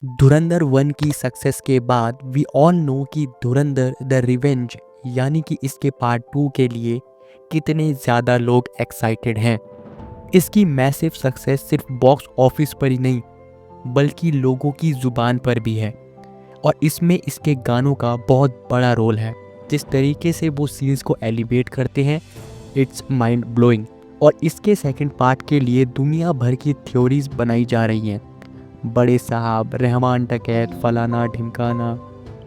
धुरंधर 1 की सक्सेस के बाद वी ऑल नो कि धुरंधर द रिवेंज यानी कि इसके पार्ट 2 के लिए कितने ज़्यादा लोग एक्साइटेड हैं। इसकी मैसिव सक्सेस सिर्फ बॉक्स ऑफिस पर ही नहीं बल्कि लोगों की ज़ुबान पर भी है और इसमें इसके गानों का बहुत बड़ा रोल है। जिस तरीके से वो सीरीज़ को एलिवेट करते हैं इट्स माइंड ब्लोइंग। और इसके सेकंड पार्ट के लिए दुनिया भर की थ्योरीज बनाई जा रही हैं। बड़े साहब, रहमान डकैत, फलाना ढिमकाना।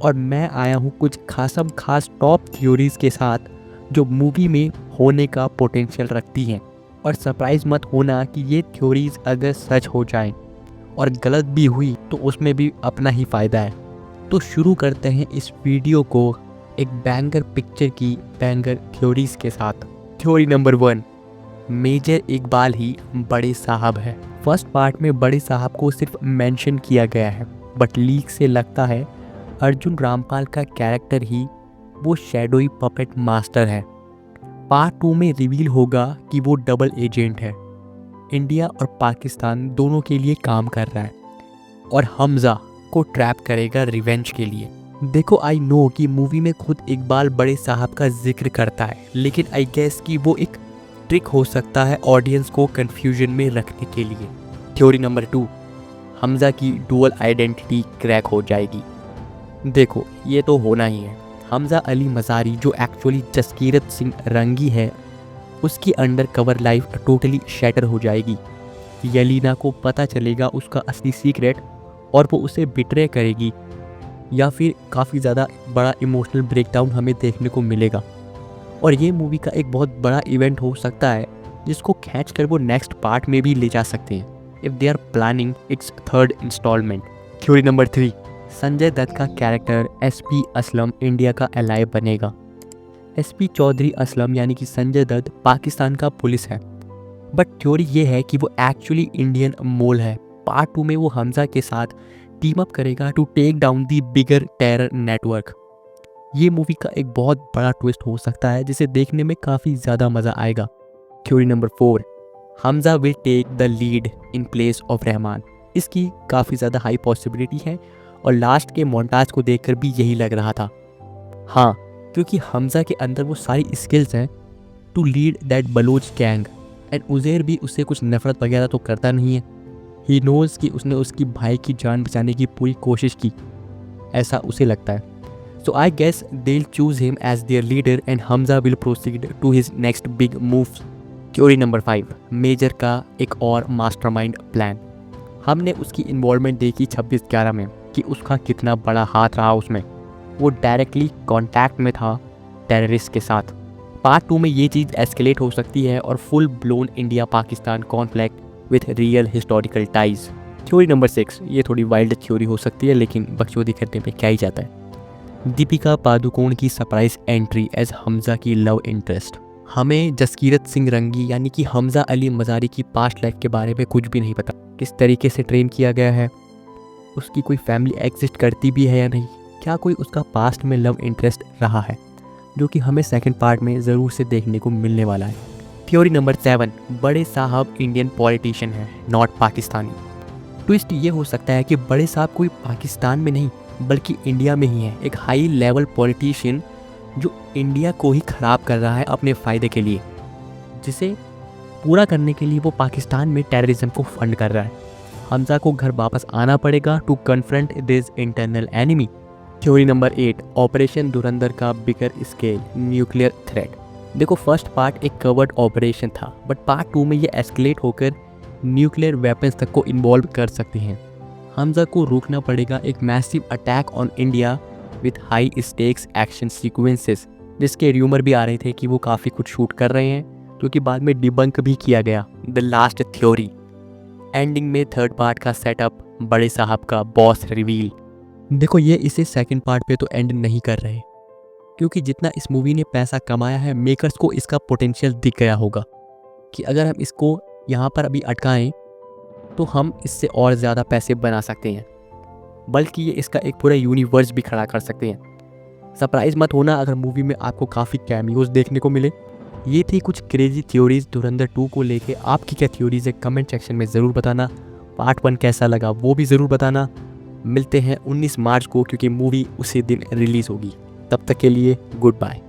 और मैं आया हूँ कुछ खास टॉप थ्योरीज के साथ जो मूवी में होने का पोटेंशियल रखती हैं। और सरप्राइज मत होना कि ये थ्योरीज अगर सच हो जाएं और गलत भी हुई तो उसमें भी अपना ही फ़ायदा है। तो शुरू करते हैं इस वीडियो को एक बैंगर पिक्चर की बैंगर थ्योरीज के साथ। थ्योरी नंबर 1, मेजर इकबाल ही बड़े साहब है। फर्स्ट पार्ट में बड़े साहब को सिर्फ मेंशन किया गया है बट लीक से लगता है अर्जुन रामपाल का कैरेक्टर ही वो शैडोई पपेट मास्टर है। पार्ट 2 में रिवील होगा कि वो डबल एजेंट है, इंडिया और पाकिस्तान दोनों के लिए काम कर रहा है और हमजा को ट्रैप करेगा रिवेंज के लिए। देखो आई नो कि मूवी में खुद इकबाल बड़े साहब का जिक्र करता है लेकिन आई गेस कि वो एक ट्रिक हो सकता है ऑडियंस को कंफ्यूजन में रखने के लिए। थ्योरी नंबर 2, हमजा की डुअल आइडेंटिटी क्रैक हो जाएगी। देखो ये तो होना ही है। हमजा अली मज़ारी जो एक्चुअली जसकीरत सिंह रंगी है उसकी under cover life totally shatter हो जाएगी। यलीना को पता चलेगा उसका असली सीक्रेट और वो उसे बिट्रे करेगी या फिर काफ़ी ज़्यादा बड़ा इमोशनल ब्रेकडाउन हमें देखने को मिलेगा। और ये मूवी का एक बहुत बड़ा इवेंट हो सकता है जिसको खींच कर वो नेक्स्ट पार्ट में भी ले जा सकते हैं if they are planning its third instalment. Theory number 3, Sanjay Dutt का कैरेक्टर एसपी असलम इंडिया का एलाय बनेगा। एसपी चौधरी असलम यानी कि संजय दत्त पाकिस्तान का पुलिस है बट थ्योरी ये है कि वो एक्चुअली इंडियन मोल है। पार्ट 2 में वो हमजा के साथ टीम अप करेगा to take down the bigger terror network. ये मूवी का एक बहुत बड़ा ट्विस्ट हो सकता है जिसे देखने में काफ़ी ज़्यादा मज़ा आएगा। Theory number 4, Hamza will take the lead in place of Rahman. इसकी काफ़ी ज़्यादा हाई पॉसिबिलिटी है और लास्ट के मोन्टाज को देखकर भी यही लग रहा था। हाँ, क्योंकि हमजा के अंदर वो सारी स्किल्स हैं to lead that Baloch gang and Uzair भी उससे कुछ नफरत वगैरह तो करता नहीं है। ही नोज़ कि उसने उसकी भाई की जान बचाने की पूरी कोशिश की, ऐसा उसे लगता है। So I guess they'll choose him as their leader and Hamza will proceed to his next big moves. Theory number 5, major का एक और मास्टरमाइंड प्लान। हमने उसकी इन्वॉल्वमेंट देखी 26/11 में कि उसका कितना बड़ा हाथ रहा उसमें। वो डायरेक्टली कांटेक्ट में था टेररिस्ट के साथ। पार्ट 2 में ये चीज़ एस्केलेट हो सकती है और full blown India Pakistan conflict with real historical ties. Theory number 6, ये थोड़ी वाइल्ड थ्योरी हो सकती है लेकिन बकचोदी करने में क्या ही जाता है। दीपिका पादुकोण की सरप्राइज एंट्री एज हमजा की लव इंटरेस्ट। हमें जसकीरत सिंह रंगी यानी कि हमजा अली मज़ारी की पास्ट लाइफ के बारे में कुछ भी नहीं पता। किस तरीके से ट्रेन किया गया है, उसकी कोई फैमिली एग्जिस्ट करती भी है या नहीं, क्या कोई उसका पास्ट में लव इंटरेस्ट रहा है, जो कि हमें सेकंड पार्ट में ज़रूर से देखने को मिलने वाला है। थ्योरी नंबर 7, बड़े साहब इंडियन पॉलिटिशियन है नॉट पाकिस्तानी। ट्विस्ट ये हो सकता है कि बड़े साहब कोई पाकिस्तान में नहीं बल्कि इंडिया में ही है, एक हाई लेवल पॉलिटिशियन जो इंडिया को ही ख़राब कर रहा है अपने फ़ायदे के लिए, जिसे पूरा करने के लिए वो पाकिस्तान में टेररिज्म को फंड कर रहा है। हमजा को घर वापस आना पड़ेगा to confront this internal enemy. Theory number 8, operation Dhurandhar का बिगर स्केल न्यूक्लियर थ्रेट। देखो फर्स्ट पार्ट एक कवर्ड ऑपरेशन था बट पार्ट 2 में ये एस्केलेट होकर न्यूक्लियर वेपन्स तक को इन्वॉल्व कर सकते हैं। हमजा को रोकना पड़ेगा एक massive attack on India with high stakes action sequences, जिसके र्यूमर भी आ रहे थे कि वो काफ़ी कुछ शूट कर रहे हैं, जो कि बाद में डिबंक भी किया गया। द लास्ट थ्योरी, एंडिंग में थर्ड पार्ट का सेटअप, बड़े साहब का बॉस रिवील। देखो ये इसे सेकंड पार्ट पे तो एंड नहीं कर रहे क्योंकि जितना इस मूवी ने पैसा कमाया है मेकर्स को इसका पोटेंशियल दिख गया होगा कि अगर हम इसको यहाँ पर अभी अटकाएं तो हम इससे और ज़्यादा पैसे बना सकते हैं, बल्कि ये इसका एक पूरा यूनिवर्स भी खड़ा कर सकते हैं। सरप्राइज मत होना अगर मूवी में आपको काफ़ी कैमियोज देखने को मिले। ये थी कुछ क्रेजी थ्योरीज धुरंधर 2 को लेके। आपकी क्या थ्योरीज है कमेंट सेक्शन में ज़रूर बताना। पार्ट 1 कैसा लगा वो भी ज़रूर बताना। मिलते हैं 19 मार्च को, क्योंकि मूवी उसी दिन रिलीज़ होगी। तब तक के लिए गुड बाय।